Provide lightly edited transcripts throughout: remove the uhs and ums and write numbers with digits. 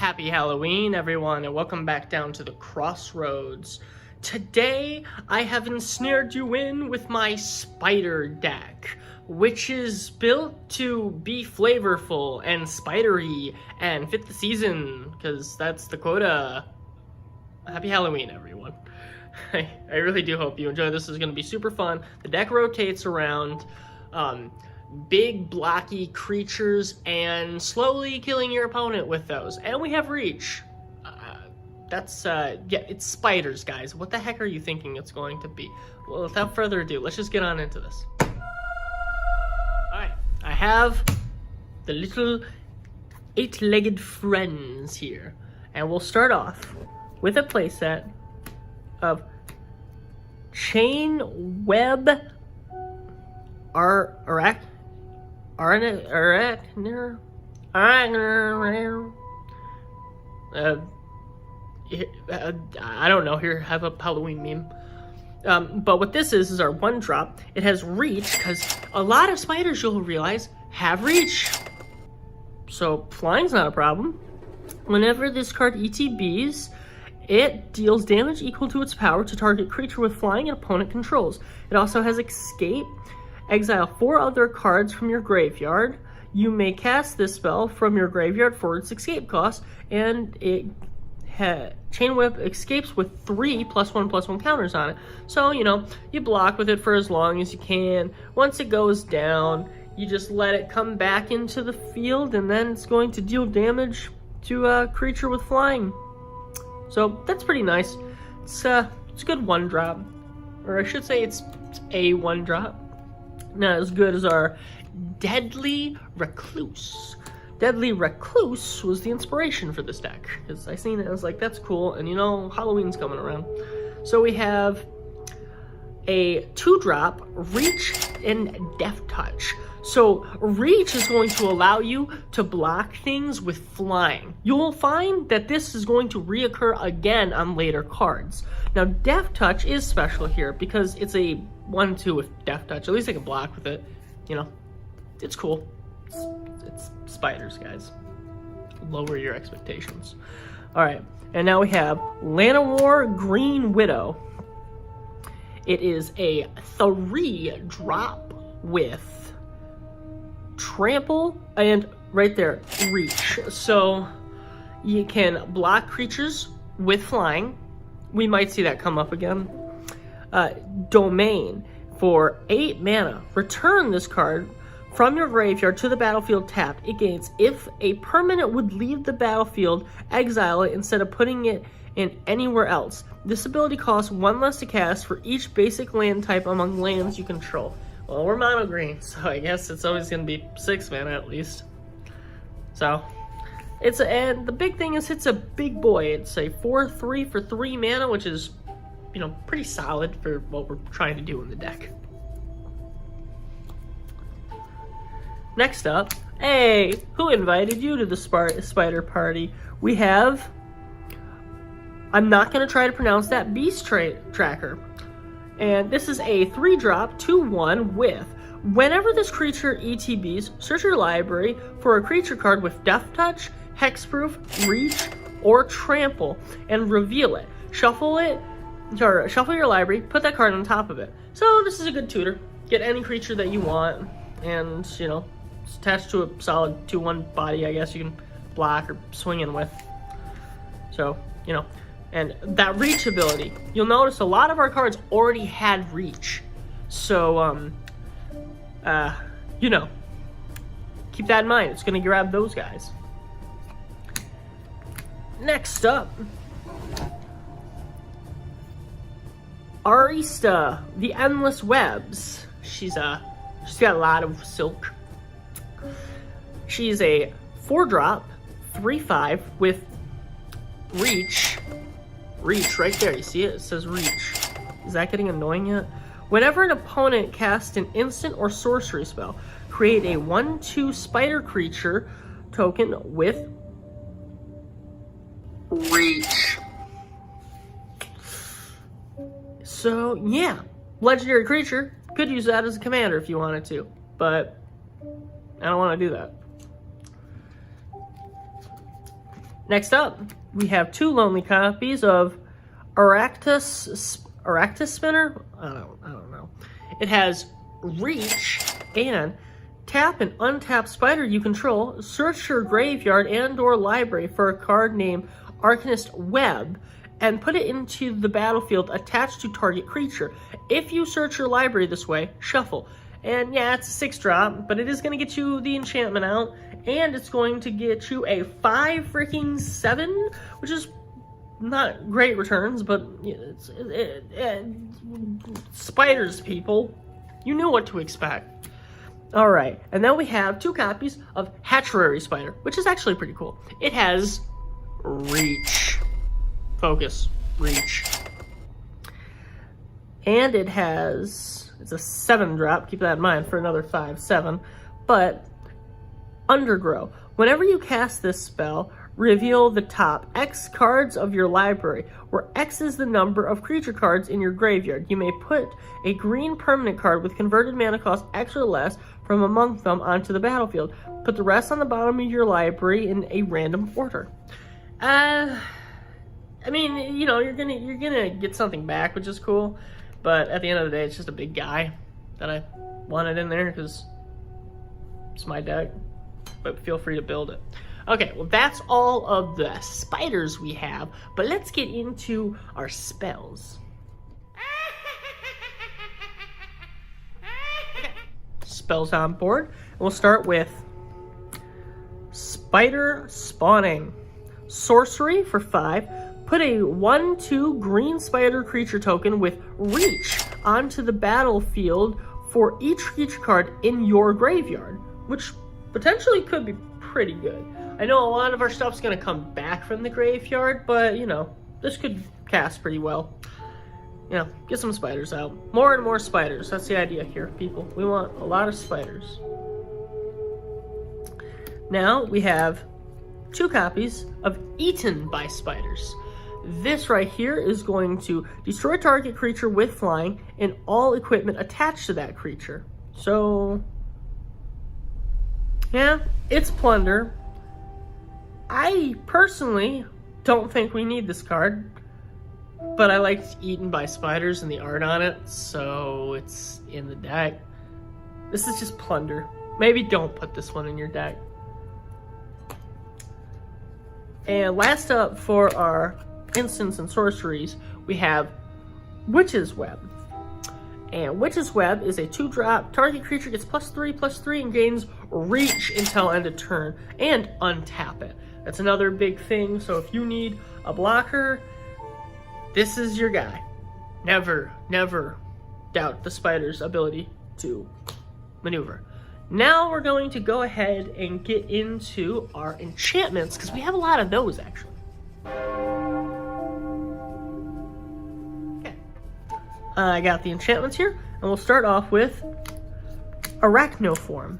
Happy Halloween, everyone, and welcome back down to the crossroads. Today, I have ensnared you in with my spider deck, which is built to be flavorful and spidery and fit the season, because that's the quota. Happy Halloween, everyone. I really do hope you enjoy. This is going to be super fun. The deck rotates around big blocky creatures and slowly killing your opponent with those. And we have reach. Yeah, it's spiders, guys. What the heck are you thinking it's going to be? Well, without further ado, let's just get on into this. Alright, I have the little 8-legged friends here. And we'll start off with a playset of Chain Web I don't know, here, have a Halloween meme. But what this is our one drop. It has reach, because a lot of spiders, you'll realize, have reach. So flying's not a problem. Whenever this card ETBs, it deals damage equal to its power to target creature with flying and opponent controls. It also has escape. Exile 4 other cards from your graveyard. You may cast this spell from your graveyard for its escape cost, and it Chain Whip escapes with 3 +1/+1 counters on it. So, you know, you block with it for as long as you can. Once it goes down, you just let it come back into the field, and then it's going to deal damage to a creature with flying. So that's pretty nice. It's a good one drop, or I should say it's a one drop. Not as good as our Deadly Recluse. Deadly Recluse was the inspiration for this deck, because I seen it and I was like, that's cool, and you know, Halloween's coming around. So we have a 2-drop, Reach and Death Touch. So Reach is going to allow you to block things with flying. You'll find that this is going to reoccur again on later cards. Now Death Touch is special here because it's a 1/2 with Death Touch. At least I can block with it. You know, it's cool. It's spiders, guys. Lower your expectations. Alright, and now we have Llanowar Green Widow. It is a 3-drop with Trample and right there, Reach. So you can block creatures with flying. We might see that come up again. Domain. For 8 mana, return this card from your graveyard to the battlefield tapped. It gains if a permanent would leave the battlefield, exile it instead of putting it in anywhere else. This ability costs 1 less to cast for each basic land type among lands you control. Well, we're mono green, so I guess it's always going to be 6 mana at least. So, and the big thing is it's a big boy. It's a 4/3 for 3 mana, which is, you know, pretty solid for what we're trying to do in the deck. Next up, hey, who invited you to the spider party? We have, I'm not going to try to pronounce that, Beast Tracker. And this is a 3-drop, 2/1 with, whenever this creature ETBs, search your library for a creature card with Death Touch, Hexproof, Reach, or Trample, and reveal it. Shuffle your library, put that card on top of it. So this is a good tutor. Get any creature that you want, and, you know, it's attached to a solid 2/1 body, I guess you can block or swing in with. So, you know, and that Reach ability, you'll notice a lot of our cards already had Reach. So, you know, keep that in mind. It's going to grab those guys. Next up, Arista, the Endless Webs. She's got a lot of silk. She's a 4-drop, 3/5 with Reach. Reach right there. You see it? It says Reach. Is that getting annoying yet? Whenever an opponent casts an instant or sorcery spell, create a 1/2 spider creature token with Reach. So, yeah. Legendary creature. Could use that as a commander if you wanted to, but I don't want to do that. Next up, we have 2 lonely copies of Aractus Spinner? I don't know. It has reach and tap and untap spider you control. Search your graveyard and or library for a card named Arcanist Web and put it into the battlefield attached to target creature. If you search your library this way, shuffle. And yeah, it's a 6-drop, but it is going to get you the enchantment out, and it's going to get you a 5-7, which is not great returns, but spiders, people. You knew what to expect. All right, and then we have 2 copies of Hatchery Spider, which is actually pretty cool. It has reach. Focus. Reach. And it has, it's a 7-drop, keep that in mind for another 5-7, but Undergrow. Whenever you cast this spell, reveal the top X cards of your library, where X is the number of creature cards in your graveyard. You may put a green permanent card with converted mana cost X or less from among them onto the battlefield. Put the rest on the bottom of your library in a random order. I mean, you know, you're gonna get something back, which is cool, but at the end of the day, it's just a big guy that I wanted in there because it's my deck. But feel free to build it. Okay, well, that's all of the spiders we have, but let's get into our spells. Okay. Spells on board, and we'll start with Spider Spawning. Sorcery for 5. Put a 1/2 green spider creature token with reach onto the battlefield for each creature card in your graveyard, which potentially could be pretty good. I know a lot of our stuff's going to come back from the graveyard, but, you know, this could cast pretty well. You know, get some spiders out. More and more spiders. That's the idea here, people. We want a lot of spiders. Now we have 2 copies of Eaten by Spiders. This right here is going to destroy target creature with flying and all equipment attached to that creature. So, yeah, it's plunder. I personally don't think we need this card, but I liked Eaten by Spiders and the art on it, so it's in the deck. This is just plunder. Maybe don't put this one in your deck. And last up for our instants and sorceries, we have Witch's Web. And Witch's Web is a 2-drop. Target creature gets +3/+3 and gains reach until end of turn. And untap it. That's another big thing. So if you need a blocker, this is your guy. Never, never doubt the spider's ability to maneuver. Now we're going to go ahead and get into our enchantments, because we have a lot of those, actually. Okay. I got the enchantments here, and we'll start off with Arachnoform.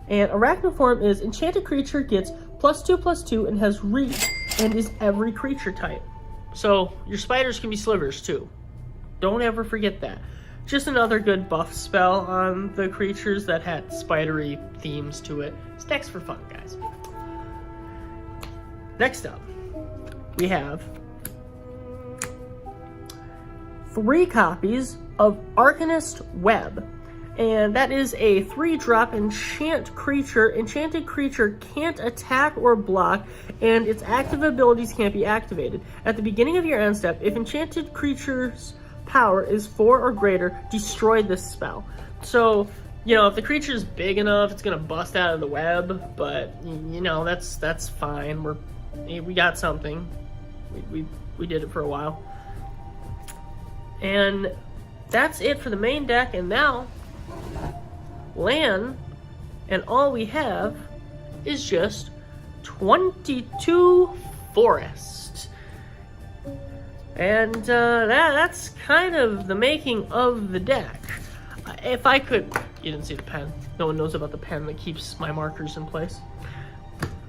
And Arachnoform is enchanted creature gets +2/+2 and has reach and is every creature type. So your spiders can be slivers too. Don't ever forget that. Just another good buff spell on the creatures that had spidery themes to it. This deck's for fun, guys. Next up, we have 3 copies of Arcanist Web. And that is a 3-drop enchant creature. Enchanted creature can't attack or block, and its active abilities can't be activated. At the beginning of your end step, if enchanted creature's power is 4 or greater, destroy this spell. So, you know, if the creature is big enough, it's gonna bust out of the web, but you know, that's fine. We got something. We did it for a while. And that's it for the main deck, and now land, and all we have is just 22 forest. And that's kind of the making of the deck. If I could... You didn't see the pen. No one knows about the pen that keeps my markers in place.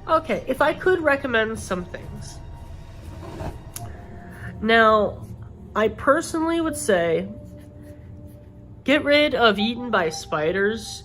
Okay, if I could recommend some things. Now, I personally would say get rid of Eaten by Spiders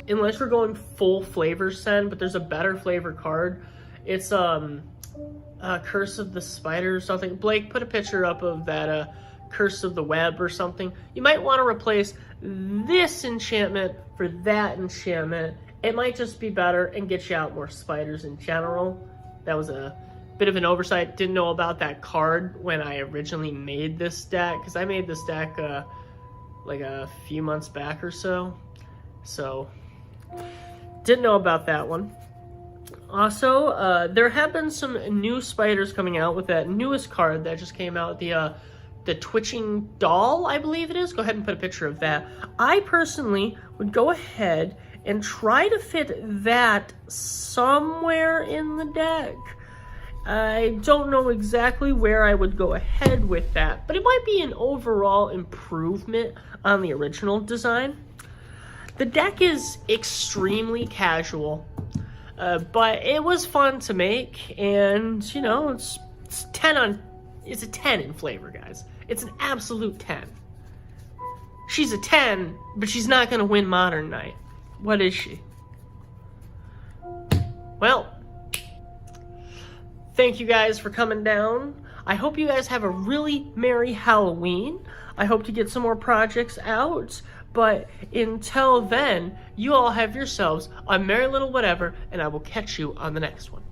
unless we're going full flavor send, but there's a better flavor card. It's Curse of the Spider or something. Blake, put a picture up of that Curse of the Web or something. You might want to replace this enchantment for that enchantment. It might just be better and get you out more spiders in general. That was a bit of an oversight. Didn't know about that card when I originally made this deck, because I made this deck like a few months back or so. So, didn't know about that one. Also, there have been some new spiders coming out with that newest card that just came out, the Twitching Doll, I believe it is. Go ahead and put a picture of that. I personally would go ahead and try to fit that somewhere in the deck. I don't know exactly where I would go ahead with that, but it might be an overall improvement on the original design. The deck is extremely casual, but it was fun to make, and you know, it's a 10 in flavor, guys. It's an absolute 10. She's a 10, but she's not gonna win Modern Night. What is she? Well, thank you guys for coming down. I hope you guys have a really merry Halloween. I hope to get some more projects out. But until then, you all have yourselves a merry little whatever, and I will catch you on the next one.